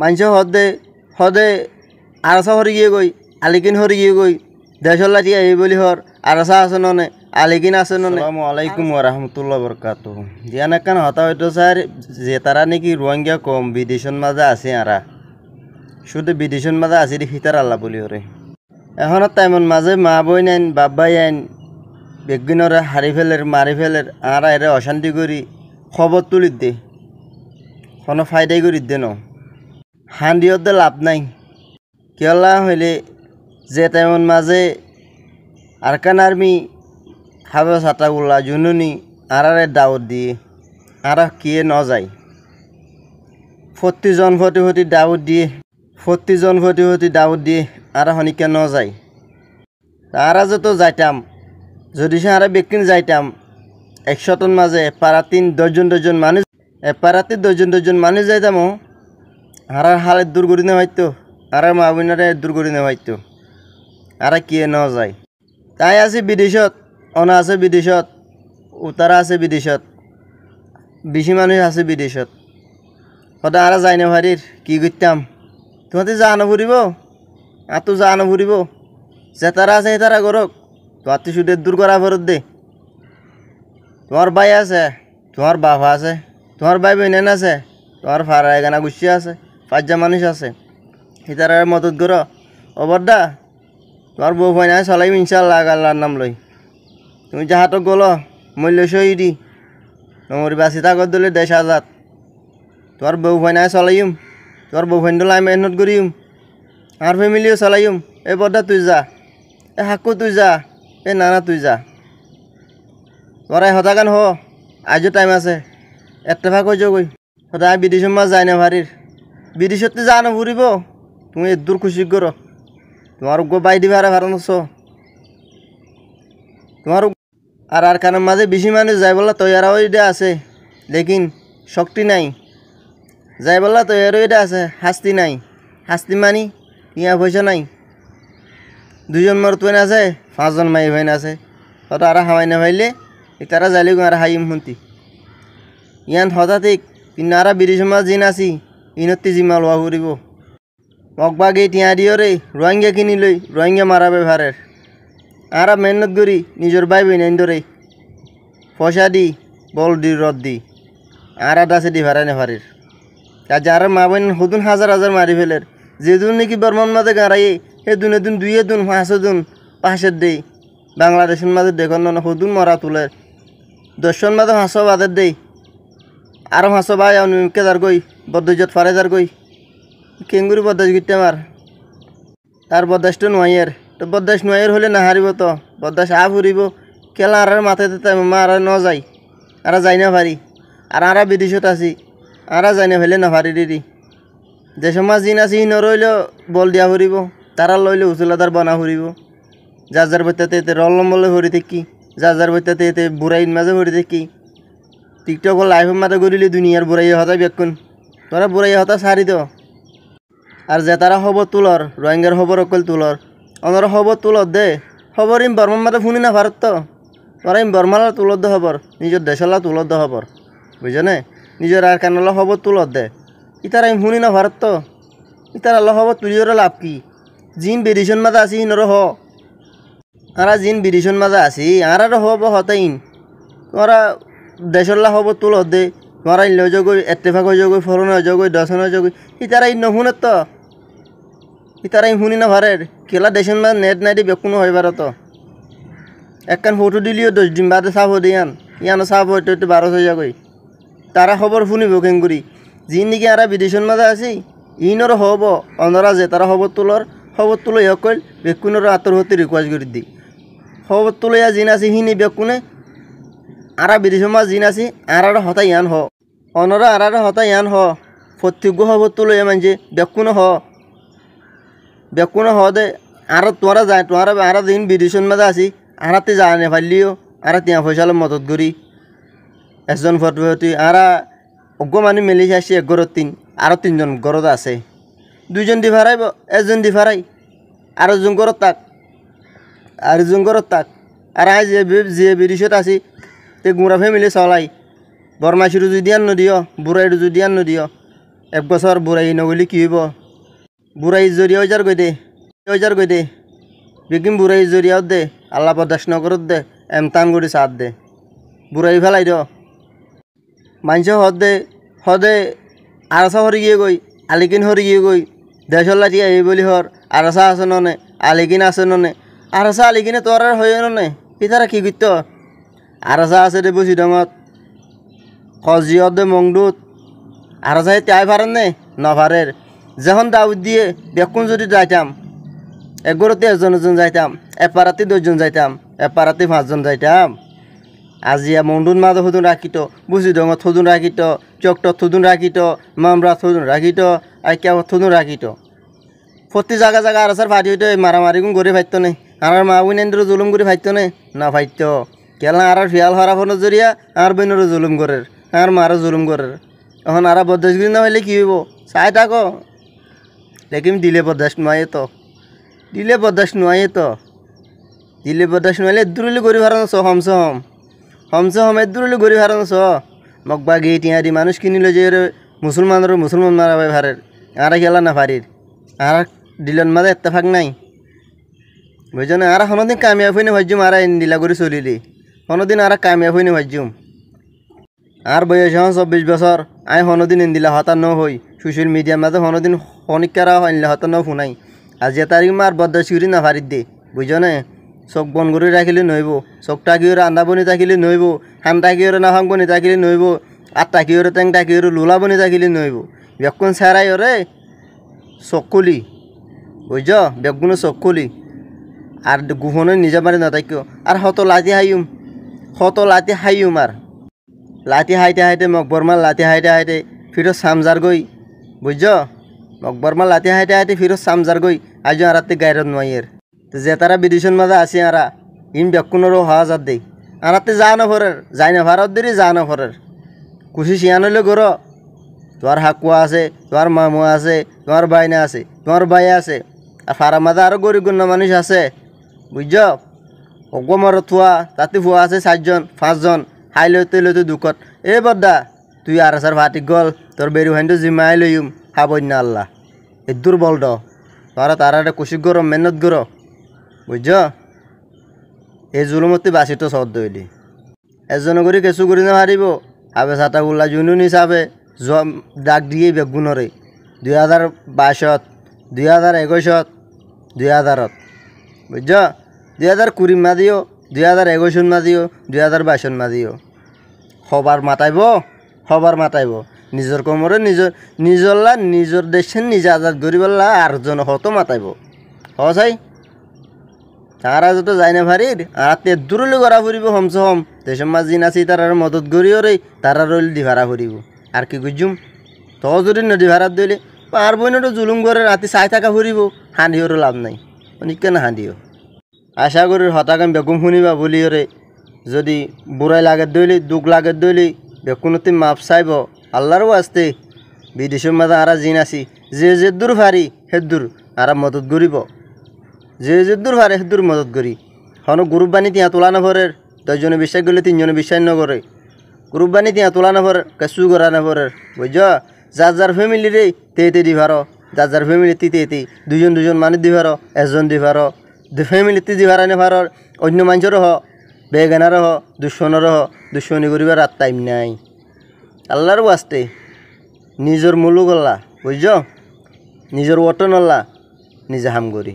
মানুষ হদে আরসা হরি গিয়ে গই আলিকিন হরি গিয়ে গই দেশল্লা টিয়া এই বলি হর আরসা আছে ননে আলিকিন আছে ননে। আসসালামু আলাইকুম ওয়া রাহমাতুল্লাহি ওয়া বারাকাতুহু। জিয়ান কান হতা হইতো স্যার যে তারা নাকি রোহিঙ্গা কম বিদেশন মাঝে আছে আরা শুধু বিদেশন মাঝে আছে হিতার আল্লাহ বলি হরে এখন টাইমন মাঝে মা বই নেন বাপ ভাই আইন বেগিনরে হারি ফেলের মারি ফেলের আরা এরে অশান্তি করি খবর তুলি দে কোনো ফায়দাই করি দে ন হান্ডিয়ত লাভ নাই কেলা হইলে যে টাইমন মাঝে আরকান আর্মি হাবে সাতাগুলা জুনুনি আরারে দাওয়াত দিয়ে আরা কিয়ে ন যায় 40 জন ফটি দাওয়াত দিয়ে 40 জন ফটি দাওয়াত দিয়ে আরা হনিকে ন যায় আরা যত যাইতাম যদি সে আরা ব্যক্তিন যাইতাম 100 টন মাঝে পারাতিন দশজন মানুষ পারাতি দশজন মানুষ যাইতাম আরার হালের দূর করি না হয়তো আরার মা বোনারে দূর করি না হয়তো আরা কিয়ে ন যায় তাই আছে বিদেশত অনা আছে বিদেশত উতারা আছে বিদেশত বেশি মানুষ আছে বিদেশত সদায় আরা যাই না ভারির কি করতাম তোমাতে যা না ফুরিব আর তো যা না ফুরিব যে তারা আছে তারা করক তোমার তো সুদের দূর করা ফেরত দে তোমার ভাই আছে তোমার বাবা আছে তোমার ভাই বোনেন আছে তোমার ফারা এখানা গুছি আছে 5জন মানুষ আছে হিতার মদত করো অবরদা তোমার বউ ভাই না চলাইম ইনশাল্লাহ আল্লাহর নাম লই তুমি যাহাতো গলো মূল্য শহীদি নমরি বাসি তাগত দলে দেশ আজাদ তোমার বউ ভাই না চলাইম তোমার বউ ভাই দলে আমি মেহনত করিম আর ফ্যামিলিও চলাইম এ বরদা তুই যা এ হাকু তুই যা এ নানা তুই যা তোরা হতাগান হ আজও টাইম আছে এত্তেফাক হয়ে যাবই সদায় বিদেশ মাছ যায় না ভারির বিদেশত যা না ফুরিব তুমি দূর খুশি করো তোমার গো বাই দিবে আর ভারত তোমার আর কারণ মাঝে বেশি মানুষ যাই বললা তৈয়ারাও এটা আছে লেকিন শক্তি নাই যাই বললা তৈয়ারও এটা আছে শাস্তি নাই শাস্তি মানি ইয়া পয়সা নাই 2জন মরতুয়েন আছে 5জন মাই ভাইন আছে হয়তো আর হামাই না ভাইলে তারা যাইলে আর হাইম শুনতি ইয়ান হঠাৎ কিন্তু আর বিদেশ মাছ জিন আছি ইনতি জিমা লোৱা ফুরিব মগবাগে টিয়া দিও রে রোহিঙ্গা কিনি লই রোহিঙ্গা মারাবে ভারের আর মেহনত করি নিজের ভাই বোন ধরে পয়সা দি বল দি রদ দি আর আছে দি ভাড়া নে ভারির আর যারা মা বোন হুদুন হাজার মারি ফেলের যেদিন নাকি বর্মান মাঝে গাড়াই এ দুন 5 পাশের দেই বাংলাদেশের মাঝে দেখুন না হুদুন মরা তুলের 10জন মাঝে 500 বাদের দেই আর 500 ভাই কেদার গই বদ্দজত ফারেদার গই কেঙ্গুরি বদাস গিতে মার তার বদাসটা নয়ের তো বদাস নয়ের হলে না হারিব তো বদাস আ ফুরিব কেলা আর মাথাতে তাই মা আর ন যাই আর যাই না পারি আর বিদেশত আছি আর যাই না হলে না পারি দিদি যে সমাজ জিন আছে ই নরইলেও বল দিয়া ফুরিব তারা লইলে উচুলাদার বনা ফুরিব যার বইতাতে এতে রল নম্বলে ভরি থাকি যার বইতাতে এতে বুড়াইন মাঝে ভরি থাকি টিকটক লাইফের মাঝে গড়িলে দুনিয়ার বুড়াইয়া হতা বেকুন তোরা বুড়াইয়া হতা সারি তো আর যে তারা খবর তুলর রোহিঙ্গার খবর অকল তুলর অনর খবর তুলত দে খবর ইম বর্মার মাঝে শুনি না ভারত তো তোরা ইম বর্মার তুলত দে খবর নিজের দেশলা তুলত দে খবর বুঝনে নিজের আর কানলা খবর তুলত দে ইতারা ইম শুনি না ভারত তো ইতার আল্লাহ খবর তুলিওর লাভ কি জিন বিদেশন মাঝে আছি ইনর হ আর জিন বিদেশন মাঝে আছি আর হব হতাইন তোরা দেশলা খবর তুলত দে তোরা ইন লজগই এত্তেফাক হয়ে যাগই ফরন হয়ে যাগই দর্শন হয়ে যাগই ইতারা ইন নহুনের তো ইতারা ইম শুনি না ভারের কেলা দেশের মাঝে নেট নাই দি বেকুনো হয় ভারত একখান ফটো দিলিও 10 দিন বাদে চাপ দিয়ান ইয়ানো চাপ হইতে 12 হয়ে যাগই তারা খবর শুনিব কেঙ্গুরি যিন নাকি আর বিদেশের মাঝে আছি ইনর হব অনরা যে তারা খবর তুলই অকল বেকুনের আত্মহত্যা রিকোয়েস্ট করে দি খবর তুলইয়া জিন আছি হিনি বেকুনে আর বিদেশের মাঝে জিন আছি আর হতা ইয়ান হ অনরা আর হতা ইয়ান হ প্রত্যেক খবর তুলইয়া মানছে বেকুনে হ দে আর তোরা যায় তোরা আর দিন বিদেশের মাঝে আছি আরাতে যা নে পারলিও আর তিয়া পয়সালে মদত করি 1জন ফটোটি আর অজ্ঞ মানুষ মেলি আসি 11 আর 3জন গরত আছে 2জন দি ভাড়াইব 1জন দি ভাড়াই আর 1জন গরত তাক আর আজ যে বিদেশত আছি তে গুঁড়া ফ্যামিলি চলাই বরমাইশির যদি আন নদিও বুড়াইর যদি আন নদিও এক বছর বুড়াই নগলি কি হইব বুড়াই জরিয়া ওইজার গই দে বিকিম বুড়াই জরিয়াও দে আল্লাহ বরদাস্ত নগরত দে এমতান করে সাথ দে বুড়াই ফেলাই দ মানুষ হদে আরসা হরি গিয়ে গই আলিকিন হরি গিয়ে গই দেশর লাঠি আই বলি হর আরসা আছে ননে আলিকিন আছে ননে আরসা আলিকিনে তোর আর হয়ে ননে পিতারা কি করত আরসা আছে দে বসি ডঙত খজিয়ত দে মংডুত আরসা তাই পারেন নে নভারের যখন দাউদ দিয়ে বেকুন যদি যাইতাম একগরতে এজন যাইতাম এপারাতে 10 জন যাইতাম এপারাতে 5 জন যাইতাম আজিয়া মন্ডুন মাদে থুদুন রাখিত বুঝি ডঙত থুদুন রাখিত চকটত থুদুন রাখিত মামরা থুদুন রাখিত আইকিয়া থুদুন রাখিত প্রতি জায়গা আরসার ফাটি হইতে মারামারি গুণ করে ফাইত নে আর মা বুনেন্দ্র জুলুম করে ফাইত নে না ফাইত কেলা আর ফিয়াল হরা ফোন জরিয়া আর বইনেরও জুলুম করের আর মারও জুলুম করের এখন আর বরদাস্ত না হইলে কি হইব চাই থাকো লেকিন দিলে বরদাস্ত নয় তো দিলে বরদাস্ত নইলে দূরলে গরি হারানো হমসহম দূরলে গরি হারানো মকবা গিয়ে টিয়ারি মানুষ কিনিল যে মুসলমান মারা ভাই ভারের আর খেলা না ফারির আর দিলন মাঝে এত্তেফাক নাই বুঝছো না আর কোনোদিন কামিয়াব হইনি ভাজ্যুম আর দিলা করে চলিলি কোনোদিন আর কামিয়াব হইনি ভাজ্যুম আর বয়স এখন 24 বছর আই কোনোদিন ইন্দিলা হতা ন হই সোশ্যাল মিডিয়ার মাঝে কোনোদিন শনিকারা হইলে হতা ন শুনাই আজি তারিখ মার বরদাস্ত করি না ফারির দে বুঝছো না চোখ বন করে রাখিলে নইব চোখ টাকিওরে আন্দা বনি থাকিলে নইব হান টাকিওরে নাফাং বনি থাকিলে নইব আর টাকিওরে টেং টাকিওরে লোলা বনি থাকিলে নইব বেকুন ছাড়াই ওরে চকুলি বুঝছ বেগুনো চকুলি আর গুহনে নিজে মারি নাথাকিও আর হত লাতি হাইম আর লাতি হাইতে মকবরমাল লাতি হাইতে ফিরত সামজার গই বুঝছ মকবরমাল লাতি হাইতে ফিরত সামজার গই আজ আরাতে গাইরত নয়ের যে তারা বিদেশের মাঝে আসি আরা ইম বেকুনেরও হওয়া যার দেই আরাতে যা না ফরের যাই না ভারত দেরি যা না ফরের খুশি শিয়ান হইলে গর তোমার হাকুয়া আছে তোমার মামু আছে তোমার বাইনা আছে তোমার ভাই আছে আর ফারা মাঝে আরও গরিব গণ্য মানুষ আছে বুঝছ অগমর থুয়া তাতে ফুয়া আছে 4 জন 5 জন হাইলতে দুঃখত এ বদ্দা তুই আর আসার ভাতি গল তোর বেরু হাইন্ড জিমাই লইম খাবই না আল্লাহ এ দুর্বল ড তোরা তারা একটা কুশি গরম মেহনত গর বুঝছ এই জুলুমতে বাসি তো সদ দইলি এজন করে কেঁচু করি না হারিব আবে ছাতা উল্লা জুনুন হিসাবে ডাক দিয়ে বেগুনরে 2022 2021 2000 বুঝছ 2020 মা দিও 2021 মা দিও 2022 মা দিও হবার মাতাইব নিজের কমরে নিজর দেশে নিজে আজাদ করিবল্লা আর জন হতো মাতাইব চাই তারা যত যাই না ভারির আর তে দূরলে গড়া ফুরিব হমসহম দেশের মাঝ দিন আছি তার মদত করিও রে তারা রইল দি ভাড়া ফুরিব আর কি গুজুম তো যদি নদী ভাড়াত দিলে আর বইনটো জুলুম করে রাতি চাই থাকা ফুরিব হাঁদিওরও লাভ নাই অনেক না হাঁদিও আশা করি হতাকাম বেগুম শুনিবা বলিওরে যদি বুড়াই লাগে দইলি দুঃখ লাগে দইলি বেকুনতে মাপ চাইব আল্লাহরও আসতে বিদেশের মাঝে আর জিন আছি যে দূর ভারি হে দূর আর মদত করিব যে দূর ভারে হে দূর মদত করি হনো গ্রুপ বানি তিয়া তোলা না ভরের 10 জনে বিশ্বাস করলে 3 জনে বিশ্বাস নকরে গ্রুপ বানি তিয়া তোলা না ভরের কেঁচু করা না ভরের বুঝছ যার ফ্যামিলি রে তে দি ভার যার ফ্যামিলি তে 2 মানুষ দি ভার একজন দি ভার ফ্যামিলিতে দি ভাড়া নে ভারর অন্য মানুষেরও বেগানারও দুশ্মনী করিবার আর টাইম নাই আল্লাহরও আসতে নিজের মুলুক আল্লাহ বুঝছ নিজের ওটন আল্লাহ নিজে হাম করি